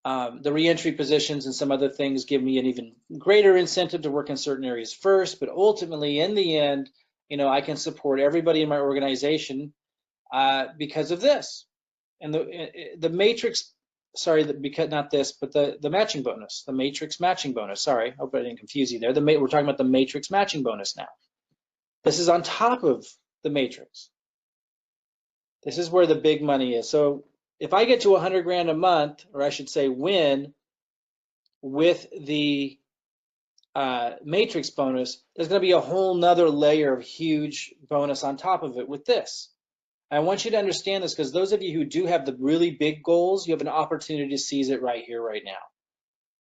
the reentry positions and some other things give me an even greater incentive to work in certain areas first, but ultimately, in the end, I can support everybody in my organization because of this. And the matrix, sorry, because not this, but the matching bonus, the matrix matching bonus. Sorry, hope I didn't confuse you there. We're talking about the matrix matching bonus now. This is on top of the matrix. This is where the big money is. So if I get to 100 grand a month, or I should say win with the matrix bonus, there's going to be a whole nother layer of huge bonus on top of it with this. I want you to understand this, because those of you who do have the really big goals, you have an opportunity to seize it right here, right now,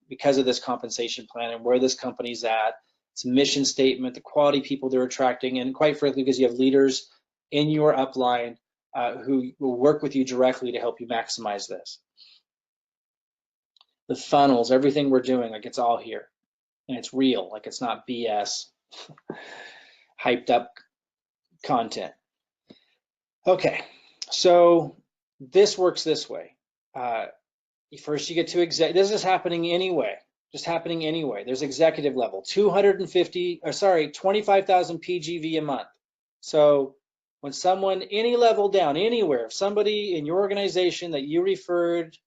because of this compensation plan and where this company's at, its mission statement, the quality people they're attracting, and quite frankly, because you have leaders in your upline who will work with you directly to help you maximize this. The funnels, everything we're doing, like it's all here, and it's real, like it's not BS, hyped up content. Okay, so this works this way. First you get to this is happening anyway, just happening anyway. There's executive level, 25,000 PGV a month. So when someone, any level down, anywhere, if somebody in your organization that you referred,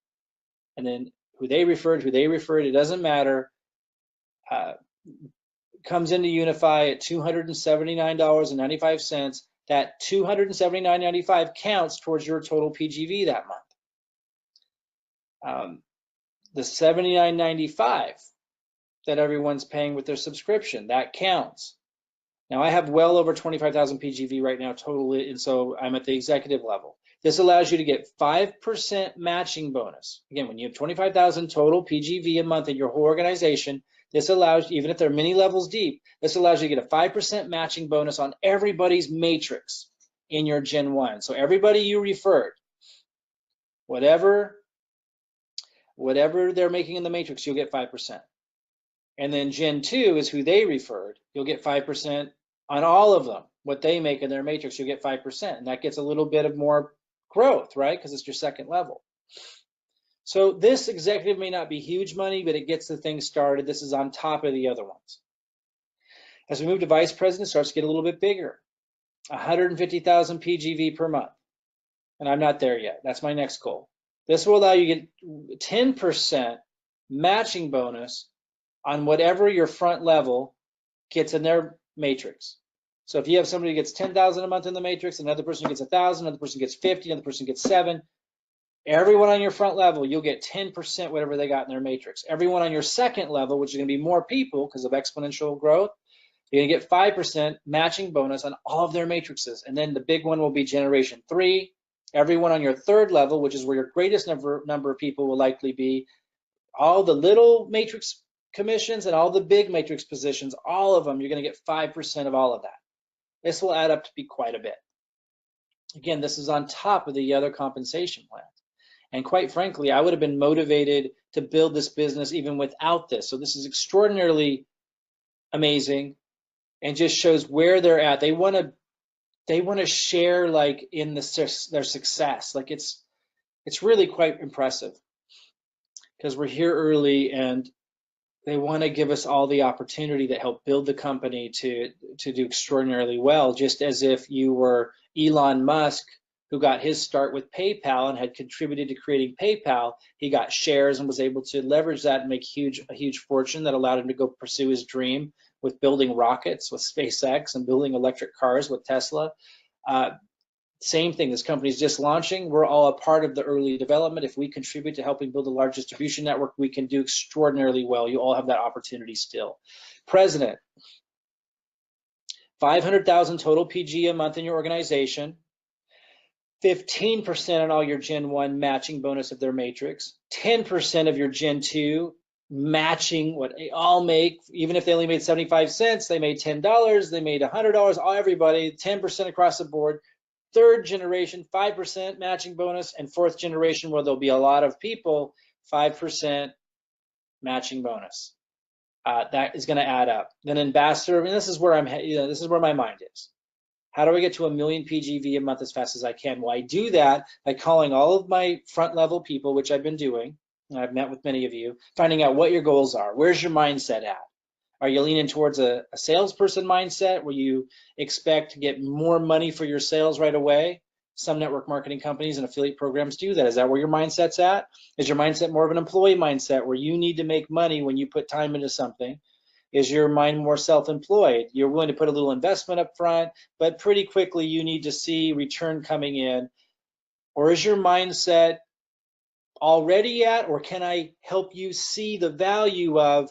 and then who they referred, it doesn't matter, comes into Unify at $279.95, that $279.95 counts towards your total PGV that month. The $79.95 that everyone's paying with their subscription, that counts. Now I have well over 25,000 PGV right now total, and so I'm at the executive level. This allows you to get 5% matching bonus. Again, when you have 25,000 total PGV a month in your whole organization, this allows, even if they're many levels deep, this allows you to get a 5% matching bonus on everybody's matrix in your Gen 1. So everybody you referred, whatever they're making in the matrix, you'll get 5%. And then Gen 2 is who they referred. You'll get 5% on all of them. What they make in their matrix, you'll get 5%. And that gets a little bit of more growth, right? Because it's your second level. So this executive may not be huge money, but it gets the thing started. This is on top of the other ones. As we move to vice president, it starts to get a little bit bigger. 150,000 PGV per month. And I'm not there yet. That's my next goal. This will allow you to get 10% matching bonus on whatever your front level gets in their matrix. So if you have somebody who gets 10,000 a month in the matrix, another person gets 1,000, another person gets 50, another person gets 7, everyone on your front level, you'll get 10% whatever they got in their matrix. Everyone on your second level, which is going to be more people because of exponential growth, you're going to get 5% matching bonus on all of their matrices. And then the big one will be generation 3. Everyone on your third level, which is where your greatest number of people will likely be, all the little matrix commissions and all the big matrix positions, all of them, you're going to get 5% of all of that. This will add up to be quite a bit. Again, this is on top of the other compensation plans. And quite frankly, I would have been motivated to build this business even without this. So this is extraordinarily amazing and just shows where they're at. They want to share like in their success. Like it's really quite impressive because we're here early and they want to give us all the opportunity that help build the company to do extraordinarily well, just as if you were Elon Musk, who got his start with PayPal and had contributed to creating PayPal. He got shares and was able to leverage that and make a huge fortune that allowed him to go pursue his dream with building rockets with SpaceX and building electric cars with Tesla. Same thing, this company's just launching. We're all a part of the early development. If we contribute to helping build a large distribution network, we can do extraordinarily well. You all have that opportunity still. President, 500,000 total PG a month in your organization, 15% on all your Gen 1 matching bonus of their matrix, 10% of your Gen 2 matching what they all make. Even if they only made 75 cents, they made $10, they made $100, all everybody, 10% across the board. Third generation, 5% matching bonus, and fourth generation, where there'll be a lot of people, 5% matching bonus. That is going to add up. Then ambassador, I mean, this is where this is where my mind is. How do I get to 1 million PGV a month as fast as I can? Well, I do that by calling all of my front level people, which I've been doing, and I've met with many of you, finding out what your goals are. Where's your mindset at? Are you leaning towards a salesperson mindset where you expect to get more money for your sales right away? Some network marketing companies and affiliate programs do that. Is that where your mindset's at? Is your mindset more of an employee mindset where you need to make money when you put time into something? Is your mind more self-employed? You're willing to put a little investment up front, but pretty quickly you need to see return coming in. Or is your mindset already at, or can I help you see the value of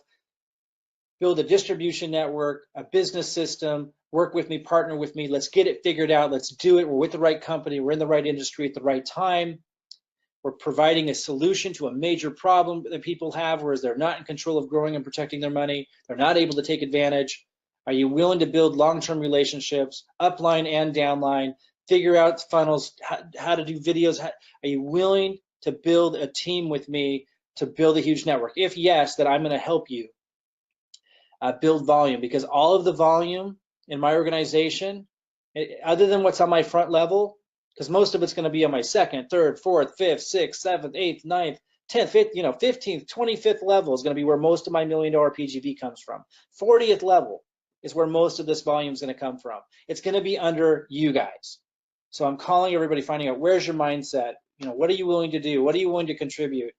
build a distribution network, a business system, work with me, partner with me, let's get it figured out, let's do it, we're with the right company, we're in the right industry at the right time, we're providing a solution to a major problem that people have, whereas they're not in control of growing and protecting their money, they're not able to take advantage. Are you willing to build long-term relationships, upline and downline, figure out funnels, how to do videos? Are you willing to build a team with me to build a huge network? If yes, then I'm going to help you build volume, because all of the volume in my organization, other than what's on my front level, because most of it's going to be on my second, third, fourth, fifth, sixth, seventh, eighth, ninth, 10th, 15th, 25th level is going to be where most of my $1 million PGV comes from. 40th level is where most of this volume is going to come from. It's going to be under you guys. So I'm calling everybody, finding out where's your mindset. What are you willing to do? What are you willing to contribute?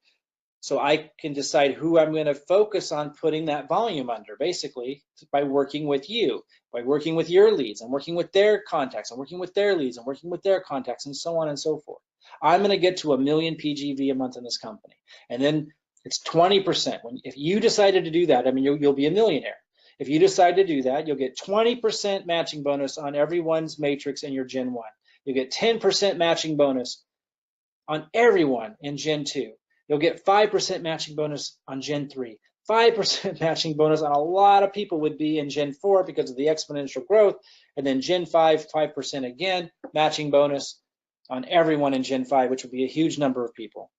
So I can decide who I'm going to focus on putting that volume under, basically, by working with you, by working with your leads. I'm working with their contacts. I'm working with their leads. I'm working with their contacts, and so on and so forth. I'm going to get to 1 million PGV a month in this company. And then it's 20%. If you decided to do that, I mean, you'll be a millionaire. If you decide to do that, you'll get 20% matching bonus on everyone's matrix in your Gen 1. You'll get 10% matching bonus on everyone in Gen 2. You'll get 5% matching bonus on Gen 3. 5% matching bonus on a lot of people would be in Gen 4 because of the exponential growth. And then Gen 5, 5% again, matching bonus on everyone in Gen 5, which would be a huge number of people.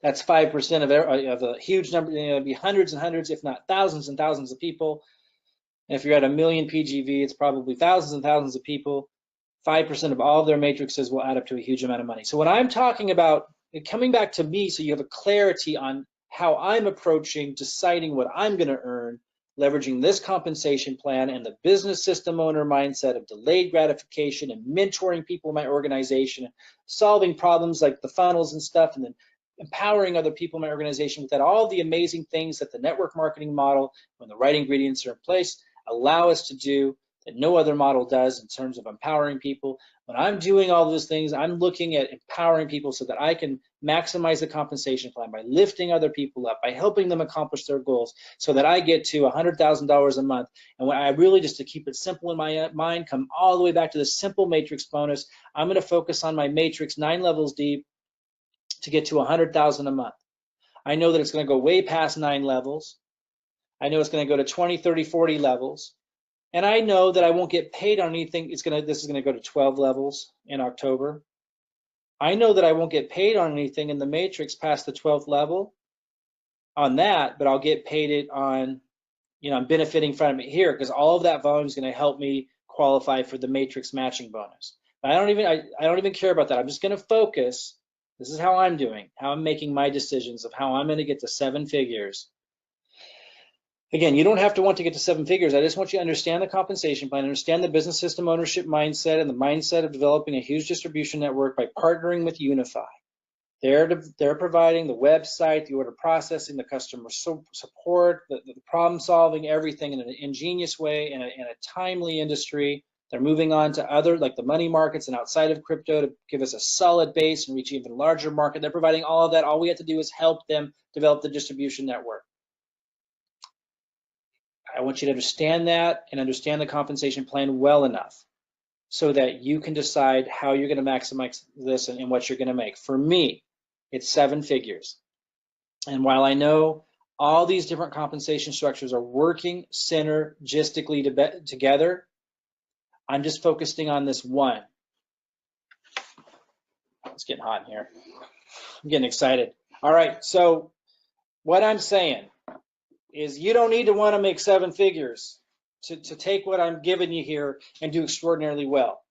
That's 5% of a huge number. It'd be hundreds and hundreds, if not thousands and thousands of people. And if you're at 1 million PGV, it's probably thousands and thousands of people. 5% of all of their matrices will add up to a huge amount of money. So when I'm talking about coming back to me, so you have a clarity on how I'm approaching deciding what I'm going to earn, leveraging this compensation plan and the business system owner mindset of delayed gratification and mentoring people in my organization, solving problems like the funnels and stuff, and then empowering other people in my organization with that, all the amazing things that the network marketing model, when the right ingredients are in place, allow us to do that no other model does in terms of empowering people. When I'm doing all those things, I'm looking at empowering people so that I can maximize the compensation plan by lifting other people up, by helping them accomplish their goals, so that I get to $100,000 a month. And when I really, just to keep it simple in my mind, come all the way back to the simple matrix bonus, I'm going to focus on my matrix 9 levels deep to get to 100,000 a month. I know that it's going to go way past 9 levels. I know it's going to go to 20, 30, 40 levels. And I know that I won't get paid on anything. This is going to go to 12 levels in October. I know that I won't get paid on anything in the matrix past the 12th level on that, but I'll get paid it on, I'm benefiting from it here, because all of that volume is going to help me qualify for the matrix matching bonus. But I don't even care about that. I'm just going to focus. This is how I'm doing, how I'm making my decisions of how I'm going to get to 7 figures. Again, you don't have to want to get to 7 figures. I just want you to understand the compensation plan, understand the business system ownership mindset, and the mindset of developing a huge distribution network by partnering with Unify. They're providing the website, the order processing, the customer support, the problem solving, everything in an ingenious way, in a timely industry. They're moving on to other, like the money markets and outside of crypto, to give us a solid base and reach an even larger market. They're providing all of that. All we have to do is help them develop the distribution network. I want you to understand that and understand the compensation plan well enough so that you can decide how you're going to maximize this and what you're going to make. For me, it's 7 figures. And while I know all these different compensation structures are working synergistically together, I'm just focusing on this one. It's getting hot in here. I'm getting excited. All right, so what I'm saying is you don't need to want to make 7 figures to take what I'm giving you here and do extraordinarily well.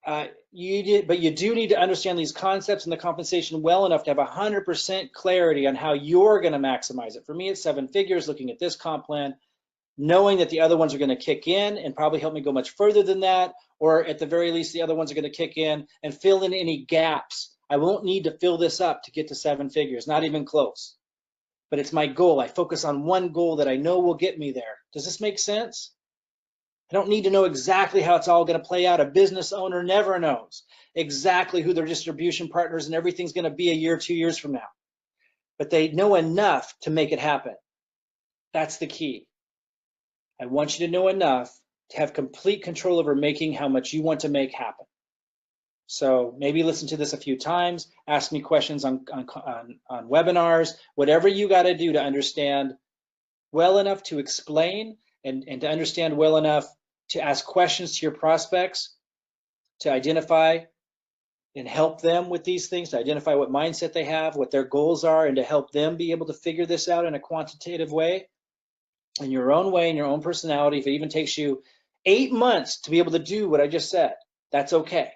But you do need to understand these concepts and the compensation well enough to have 100% clarity on how you're going to maximize it. For me, it's 7 figures, looking at this comp plan, knowing that the other ones are going to kick in and probably help me go much further than that, or at the very least, the other ones are going to kick in and fill in any gaps. I won't need to fill this up to get to 7 figures, not even close. But it's my goal. I focus on one goal that I know will get me there. Does this make sense? I don't need to know exactly how it's all going to play out. A business owner never knows exactly who their distribution partners and everything's going to be a year, 2 years from now. But they know enough to make it happen. That's the key. I want you to know enough to have complete control over making how much you want to make happen. So maybe listen to this a few times, ask me questions on webinars, whatever you got to do to understand well enough to explain and to understand well enough to ask questions to your prospects, to identify and help them with these things, to identify what mindset they have, what their goals are, and to help them be able to figure this out in a quantitative way, in your own way, in your own personality. If it even takes you 8 months to be able to do what I just said, that's okay.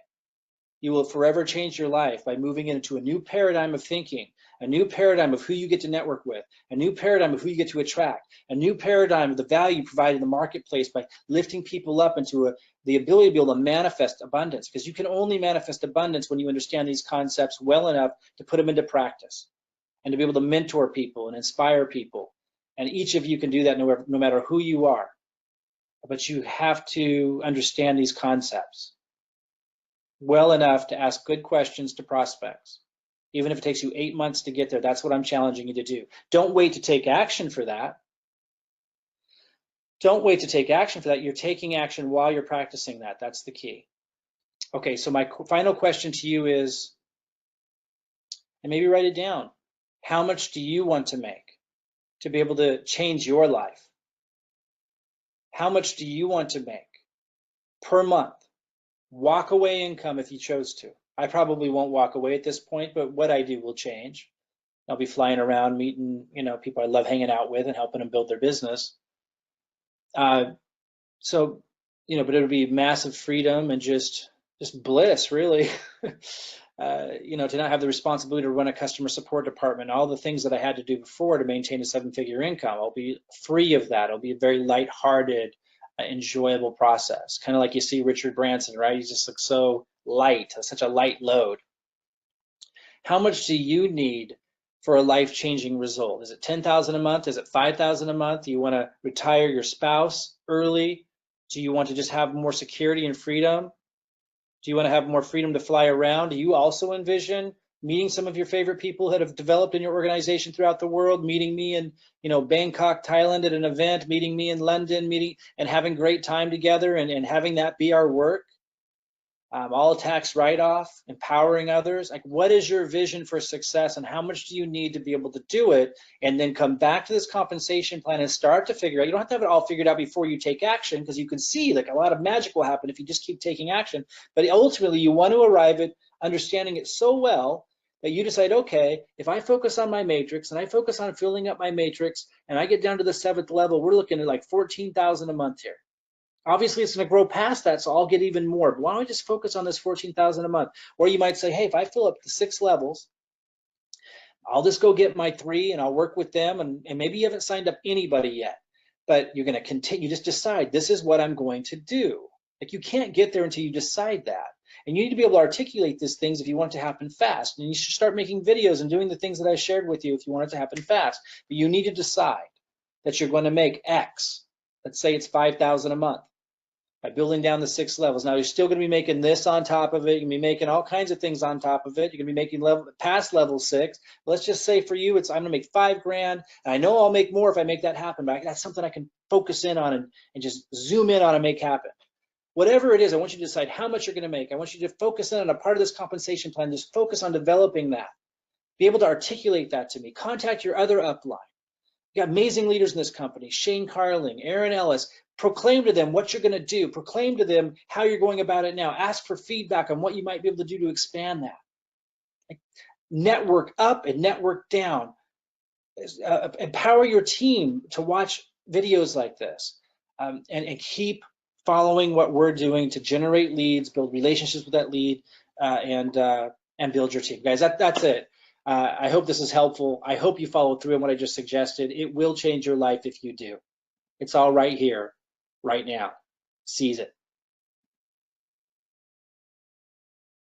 You will forever change your life by moving into a new paradigm of thinking, a new paradigm of who you get to network with, a new paradigm of who you get to attract, a new paradigm of the value provided in the marketplace by lifting people up into the ability to be able to manifest abundance, because you can only manifest abundance when you understand these concepts well enough to put them into practice and to be able to mentor people and inspire people. And each of you can do that no matter who you are. But you have to understand these concepts well enough to ask good questions to prospects. Even if it takes you 8 months to get there, that's what I'm challenging you to do. Don't wait to take action for that. Don't wait to take action for that. You're taking action while you're practicing that. That's the key. Okay, so my final question to you is, and maybe write it down, how much do you want to make to be able to change your life? How much do you want to make per month? Walk away income if you chose to. I probably won't walk away at this point, but what I do will change. I'll be flying around meeting, people I love hanging out with and helping them build their business. But it'll be massive freedom and just bliss, really. To not have the responsibility to run a customer support department, all the things that I had to do before to maintain a 7-figure income. I'll be free of that. It'll be a very lighthearted, enjoyable process. Kind of like you see Richard Branson, right? He just looks so light, such a light load. How much do you need for a life-changing result? Is it $10,000 a month? Is it $5,000 a month? Do you want to retire your spouse early? Do you want to just have more security and freedom? Do you want to have more freedom to fly around? Do you also envision meeting some of your favorite people that have developed in your organization throughout the world, meeting me in, Bangkok, Thailand at an event, meeting me in London, and having great time together and having that be our work? All tax write-off, empowering others. Like, what is your vision for success and how much do you need to be able to do it? And then come back to this compensation plan and start to figure out. You don't have to have it all figured out before you take action, because you can see like a lot of magic will happen if you just keep taking action. But ultimately, you want to arrive at understanding it so well that you decide, okay, if I focus on my matrix and I focus on filling up my matrix and I get down to the 7th level, we're looking at like $14,000 a month here. Obviously, it's going to grow past that, so I'll get even more. But why don't we just focus on this $14,000 a month? Or you might say, hey, if I fill up the 6 levels, I'll just go get my 3 and I'll work with them. And maybe you haven't signed up anybody yet, but you're going to continue. Just decide, this is what I'm going to do. Like, you can't get there until you decide that. And you need to be able to articulate these things if you want it to happen fast. And you should start making videos and doing the things that I shared with you if you want it to happen fast. But you need to decide that you're going to make X. Let's say it's $5,000 a month. by building down the 6 levels. Now, you're still going to be making this on top of it. You're going to be making all kinds of things on top of it. You're going to be making past level 6. Let's just say for you, I'm going to make $5 grand. And I know I'll make more if I make that happen, but that's something I can focus in on and just zoom in on and make happen. Whatever it is, I want you to decide how much you're going to make. I want you to focus in on a part of this compensation plan. Just focus on developing that. Be able to articulate that to me. Contact your other upline. You got amazing leaders in this company, Shane Carling, Aaron Ellis. Proclaim to them what you're going to do. Proclaim to them how you're going about it now. Ask for feedback on what you might be able to do to expand that. Network up and network down. Empower your team to watch videos like this, and keep following what we're doing to generate leads, build relationships with that lead, and build your team. Guys, that's it. I hope this is helpful. I hope you follow through on what I just suggested. It will change your life if you do. It's all right here, right now. Seize it.